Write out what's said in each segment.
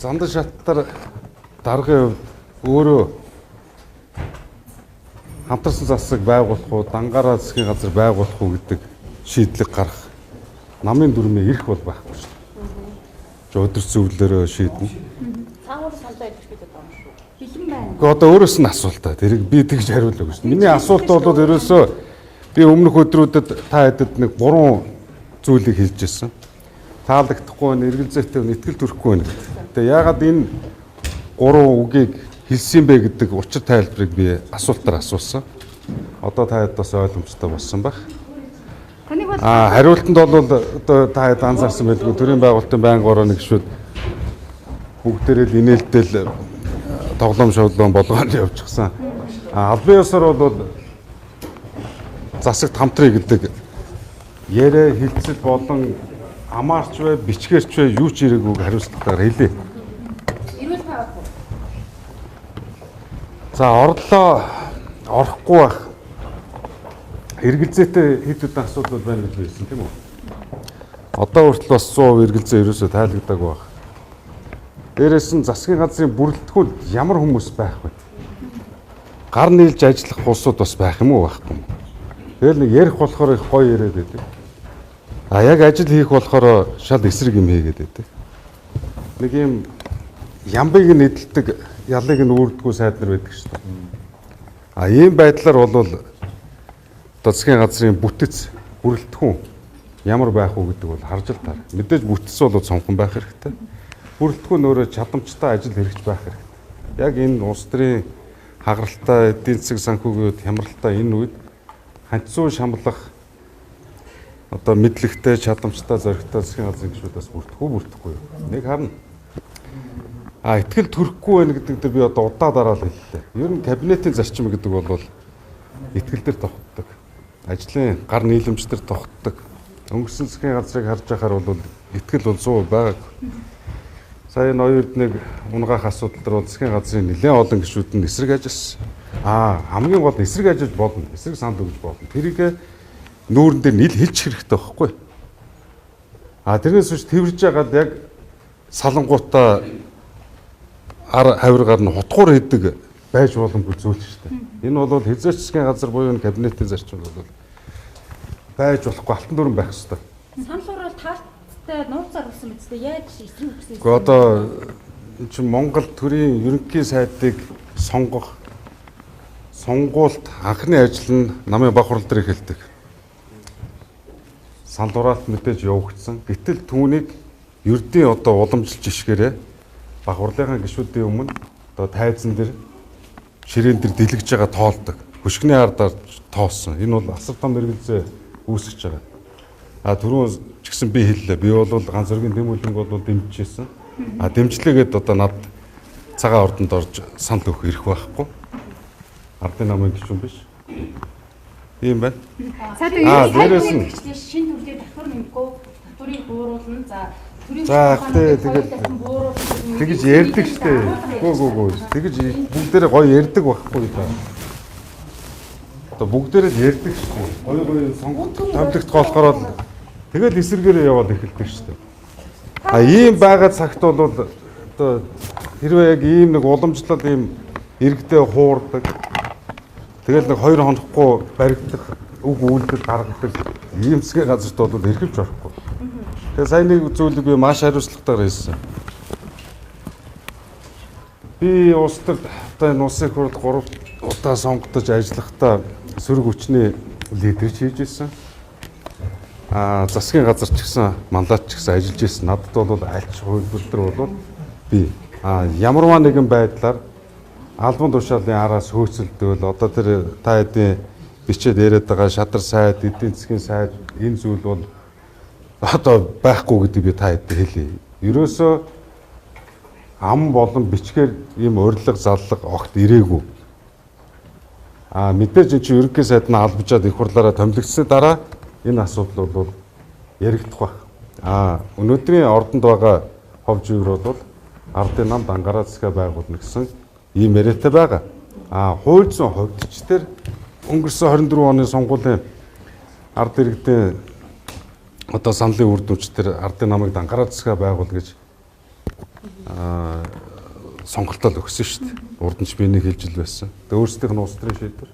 Зандан шаттар даргын өөрөө хамтарсан засаг байгуулах уу, дангаараа засгийн газар байгуулах уу гэдэг шийдлийг гарах намын дүрмийн эрх бол байхгүй шүү дээ. Өдөр зөвлөлөөрөө шийднэ. Цаанаар саналаа илэрхийлээд байгаа юм шүү. Бэлэн байна. Гэхдээ одоо өөрөөс нь асуулт та. Тэрийг би тэгж хариулаагүй шүү. Миний асуулт бол ерөөсөө би өмнөх өдрүүдэд та хэдэд нэг 3 зүйлийг хэлж ирсэн. Таалагдахгүй байна, эргэлзээтэй байна, итгэл төрөхгүй байна гэдэг. Тэгээ яагаад энэ 3 үгийг хэлсэн бэ гэдэг учир тайлбарыг би асуултаар асуусан. Одоо та хэд бас ойлгомжтой болсон байх. Хариултанд бол одоо та хэд анзаарсан байлгүй төрийн байгуулалтын байнга орооны гишүүд бүгдээрээ л инээлтэл тоглоом шоглоом болгоонд явчихсан. Албан ёсоор бол засагт хамтрыг гэдэг яриа хилцэл болон амаарч бай, бичгээрч бай юу ч ирээгүй хариуцлагатаар хэлээ. Ирүүл тавах уу? За орлоо орохгүй байх. Эргэлзээтэй хэд хэдэн асуудал байна гэж хэлсэн тийм үү? Одоо хүртэл бас 100% эргэлзээ ерөөсөө тайлбардаг байх. Дээрээс нь засгийн газрын бүрэлдэхүүн ямар хүмүүс байх вэ? Гар нийлж ажиллах улсууд бас байх юм уу байхгүй юм? Тэгэл нэг ярих болохоор их гоё яриад байдаг. Яг ажил хийх болохоор шал эсрэг юм хийгээд байдаг. Нэг юм ямбыг нэдэлдэг, ялыг нь үүрдэггүй сайд нар байдаг шүү дээ. Ийм байдлаар бол засгийн газрын бүтэц бүрэлдэхүүн ямар байх уу гэдэг бол харж л таар. Мэдээж бүтэц бол цонхон байх хэрэгтэй. Бүрэлдэхүүн өөрөө чадамжтай ажил хэрэгж байх хэрэгтэй. Яг энэ улс төрийн хагаралтай, эдийн засаг санхүүгийн хямралтай энэ үед ханцуу шамлах одоо мэдлэгтэй, чадамжтай, зоригтой засгийн газрын гишүүдээс бүрдэхгүй юу? Нэг харна. Итгэл төрөхгүй байна гэдэг дээр би одоо удаа дараа л хэллээ. Ер нь кабинетийн зарчим гэдэг бол итгэл дээр тогтдог. Ажлын гар нийлэмж дээр тогтдог. Өнгөрсөн засгийн газрыг харж байхаар бол итгэл бол 100% байгааг. Сая ноёрд нэг унгаах асуудал дээр засгийн газрын нэлээд олон гишүүд нь эсрэг ажилласан. Хамгийн гол эсрэг ажиллаж болно. Эсрэг санд өгж болно. Тэрийг нүүрэн дээр нийл хэлчих хэрэгтэй байхгүй. Тэрнээс биш тэрж байгаад яг салангуудаа ар хавиргаар нь хутгуур хийдэг байж боломгүй зүйл шүү дээ. Энэ бол хязгаарч засгийн газар буюу кабинетийн зарчим бол байж болохгүй алтан дүрэн байх хэрэгтэй. Санал хураал таалттай нууцаар болсон мэт яаж эсрэг үгсэн. Гэхдээ одоо энэ чинь Монгол төрийн ерөнхий сайдыг сонгох сонгуульд анхны ажил нь намын баг хурал дээр эхэлдэг. Санал хураалт мэдээж явагдсан. Гэтэл түүнийг ердийн одоо уламжилж ишгээрээ баг хурлын гишүүдийн өмнө одоо тайзан дээр ширээн дээр дэлгэж байгаа тоолдог. Хөшгөний ардаар тоосон. Энэ бол асар том эргэлзээ үүсгэж байгаа. Түрүүн ч гэсэн би хэллээ. Би бол ганц өргөн дэмүүлэнг бол дэмжижсэн. Дэмжлээгээд одоо над цагаан ордонд орж санал өгөх эрх байхгүй. Ардын намын гишүүн биш. Тийм байна. Дээрээс нь шинэ төрлөө татвар нэмэхгүй, татварыг бууруулна. Тэгэж ярьдаг штэ. Гүү. Тэгэж бүгдээрээ гоё ярьдаг байхгүй да. Одоо бүгдээрээ л ярьдаг штэ. Гоё сонгогд тавлагдах болохоор тэгэл эсэргээрээ яваад эхэлдэг штэ. Ийм байгаа цагт бол одоо хэрвээ яг ийм нэг уламжлал ийм иргэдээ хуурдаг. Тэгэл нэг 2 хонохгүй баригдах үг үйлдэл гаргадаг ийм засгийн газарт бол эргэлж орохгүй. Тэгээ сайн нэг зүйлийг би маш хариуцлагатайгаар хэлсэн. Би улс төрд одоо энэ улсын хурлд 3 удаа сонгогдож ажиллахдаа сөрөг хүчний лидерч хийж ирсэн. Засгийн газар ч гэсэн мандат ч гэсэн ажиллаж ирсэн. Надад бол альч хувилбар бол би ямарваа нэгэн байдлаар албан тушаалын араас хөөцөлдөөл одоо тэр та хэдийн бичээд яриад байгаа шадар сайд, эдийн засгийн сайд энэ зүйл бол одоо байхгүй гэдэг би та хэдэд хэлье. Ерөөсөө ам болон бичгээр ийм урилга заллага огт ирээгүй. Мэдээж энэ чинь ерөнхий сайд нь албажаад их хурлаараа томилогдсны дараа энэ асуудал бол яригдах байх. Өнөөдрийн ордонд байгаа хов живэр бол ардын намд ангараа засгаа байгуулна гэсэн ийм яриатай байгаа. Хууль зүйн хувьд ч тэр өнгөрсөн 24 оны сонгуулийн ард иргэдийн одоо саналын үр дүнч тэр ардын намыг ангараа засгаа байгуул гэж сонголтоо л өгсөн шүү дээ. Урд нь ч би нэг хэлж ил байсан. Тэгээ өөрсдийнх нь улс төрийн шийдвэр.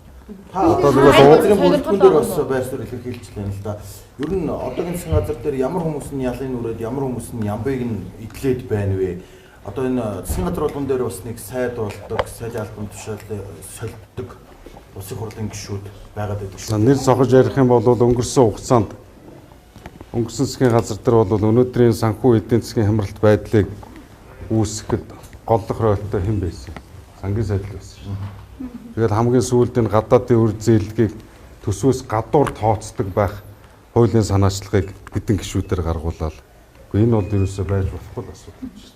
Та одоо нөгөө бүрэлдэхүүн дээр бас байр суурь илэрхийлж байна л да. Ер нь одоогийн засгийн газар дээр ямар хүмүүс нь ялын нүрээд ямар хүмүүс нь ямбыг нь идлээд байна вэ? Одоо энэ засгийн газар болгон дээр бас нэг сайд болдог, сайд албан тушаалыг солидог улсын хурлын гишүүд байгаад байдаг шүү. Нэр цохож ярих юм бол өнгөрсөн хугацаанд өнгөрсөн засгийн газар дээр бол өнөөдрийн санхүү эдийн засгийн хямралт байдлыг үүсгэхэд голлох ролтой хэн байсан? Сангийн сайд л байсан шүү. Тэгээд хамгийн сүүлд энэ гадаадын үр зээлгийг төсвөөс гадуур тооцдог байх хуулийн санаачлагыг хэдэн гишүүдээр гаргуулаад. Гэхдээ энэ бол ерөөсөө байж болохгүй л асуудал шүү.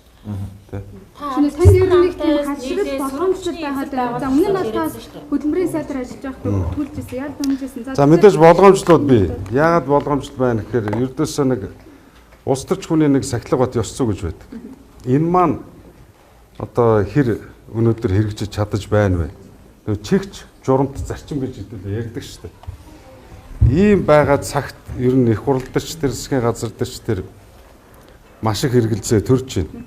Тэ. Чиний тань ер нь нэг тийм хашгирал болгоомжтой байгаад байна. За өмнө нь бас хөдөлмөрийн сайдаар ажиллаж байхдаа бүртгүүлж ирсэн. Яг дүнжсэн. За мэдээж болгоомжлууд бий. Яагаад болгоомжтой байна гэхээр ердөөсөө нэг улс төрч хүний нэг сахилга бат ёс зүй гэж байдаг. Энэ маань одоо хэр өнөөдөр хэрэгжиж чадаж байна вэ? Чигч журамт зарчим гэж ярьдаг шүү дээ. Ийм байгаа цагт ер нь их хурлдарч тэр засгийн газар дээрч тэр маш их хэрэгэлзээ төрж байна.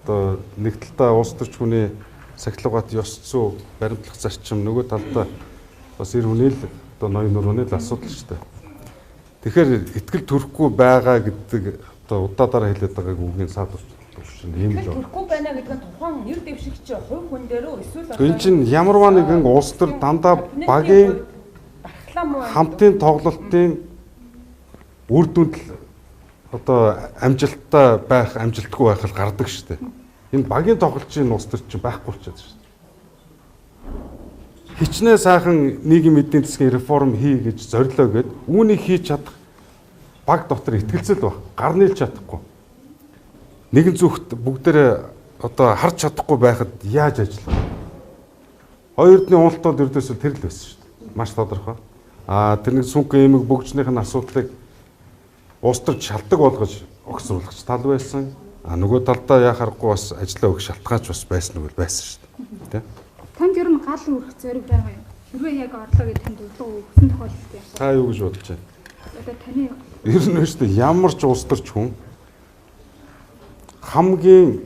Одоо нэг талдаа улс төрч хүний сахилгаат ёс зүй, баримтлах зарчим, нөгөө талдаа бас эр хүний л одоо ноён нурууны л асуудал шүү дээ. Тэгэхээр итгэл төрөхгүй байгаа гэдэг одоо удаадараа хэлээд байгааг үгийн саад чинь ийм л. Төрөхгүй байна гэдэг нь тухайн нэр дэвшигч хувь хүн дээр үү эсвэл энэ чинь ямарваа нэгэн улс төр дандаа багийн хамтын тоглолтын үр дүнд одоо амжилттай байх, амжилтгүй байх л гардаг шүү дээ. Энэ багийн тоглолтын улс төр чинь байхгүй болчиход шүү дээ. Хичнээн сайхан нийгмийн эдийн засгийн реформ хий гэж зорилоо гэд үүнийг хийж чадах баг дотор итгэлцэл баг. Гар нийлж чадахгүй. Нэгэн зүгт бүгдээрээ одоо харж чадахгүй байхад яаж ажиллах вэ? Хоёрдны уналтууд ердөөсөө тэр л байсан шүү дээ. Маш тодорхой. Тэр нэг сүнх эмэг бөгжнийх нь асуудлыг улс төрч шалтгаан болгож огцруулагч тал байсан. Нөгөө талдаа яхахгүй бас ажиллаа өгөх шалтгаанч бас байсан нь байсан шүү дээ. Тэ? Танд ер нь гал үрэх зориг байгаа юм. Хэрвээ яг орлоо гэдэг танд өглөө өгсөн тохиолдолд яах вэ? Та юу гэж бодож байна? Одоо таны Ер нь шүү дээ ямар ч улс төрч хүн хамгийн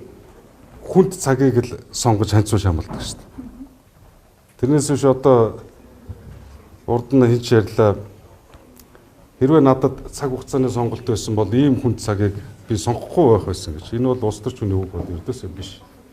хүнд цагийг л сонгож ханцуу шамалдаг шүү дээ. Тэрнээс биш одоо урд нь хинч ярьлаа. Хэрвээ надад цаг хугацааны сонголт байсан бол ийм хүнд цагийг би сонгохгүй байх байсан гэж. Энэ бол улс төрч хүний үг бол ердөөсөө биш.